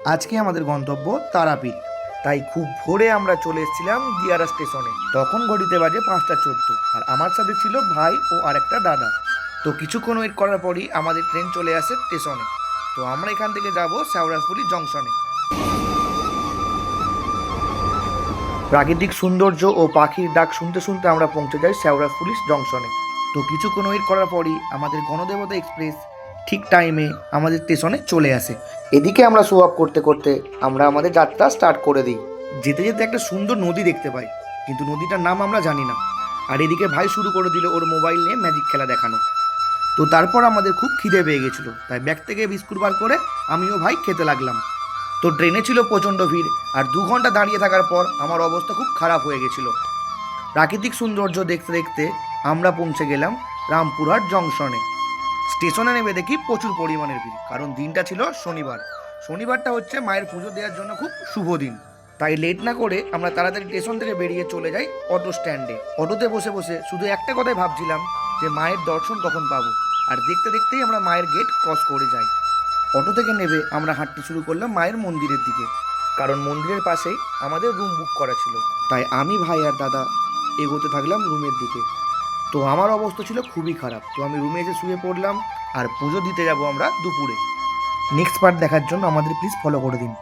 আজকে আমাদের গন্তব্য তারাপীঠ। তাই খুব ভোরে আমরা চলে এসেছিলাম দিয়ারা স্টেশনে। তখন ঘড়িতে বাজে 5:14 আর আমার সাথে ছিল ভাই ও আরেকটা দাদা। তো কিছুক্ষণ ওয়েট করার পরই আমাদের ট্রেন চলে আসে স্টেশনে। তো আমরা এখান থেকে যাব শেওড়াফুলি জংশনে। প্রাকৃতিক সৌন্দর্য ও পাখির ডাক শুনতে শুনতে আমরা পৌঁছে যাই শেওড়াফুলি জংশনে। তো কিছুক্ষণ ওয়েট করার পরই আমাদের গণদেবতা এক্সপ্রেস ঠিক টাইমে আমাদের স্টেশনে চলে আসে। এদিকে আমরা শো আপ করতে করতে আমরা আমাদের যাত্রা স্টার্ট করে দিই। যেতে যেতে একটা সুন্দর নদী দেখতে পাই, কিন্তু নদীটার নাম আমরা জানি না। আর এদিকে ভাই শুরু করে দিল ওর মোবাইল নিয়ে ম্যাজিক খেলা দেখানো। তো তারপর আমাদের খুব খিদে পেয়ে গেছিলো, তাই ব্যাগ থেকে বিস্কুট বার করে আমিও ভাই খেতে লাগলাম। তো ট্রেনে ছিল প্রচণ্ড ভিড়, আর 2 ঘন্টা দাঁড়িয়ে থাকার পর আমার অবস্থা খুব খারাপ হয়ে গেছিলো। প্রাকৃতিক সৌন্দর্য দেখতে দেখতে আমরা পৌঁছে গেলাম রামপুরহাট জংশনে। স্টেশনে নেমে দেখি প্রচুর পরিমাণের ভিড়, কারণ দিনটা ছিল শনিবার। শনিবারটা হচ্ছে মায়ের পুজো দেওয়ার জন্য খুব শুভ দিন। তাই লেট না করে আমরা তাড়াতাড়ি স্টেশন থেকে বেরিয়ে চলে যাই অটো স্ট্যান্ডে। অটোতে বসে বসে শুধু একটা কথাই ভাবছিলাম যে মায়ের দর্শন কখন পাবো। আর দেখতে দেখতেই আমরা মায়ের গেট ক্রস করে যাই। অটো থেকে নেমে আমরা হাঁটতে শুরু করলাম মায়ের মন্দিরের দিকে, কারণ মন্দিরের পাশেই আমাদের রুম বুক করা ছিল। তাই আমি, ভাই আর দাদা এগোতে থাকলাম রুমের দিকে। তো আমার অবস্থা ছিল খুবই খারাপ, তো আমি রুমে এসে শুয়ে পড়লাম। আর পুজো দিতে যাব আমরা দুপুরে। নেক্সট পার্ট দেখার জন্য আমাদের প্লিজ ফলো করে দিন।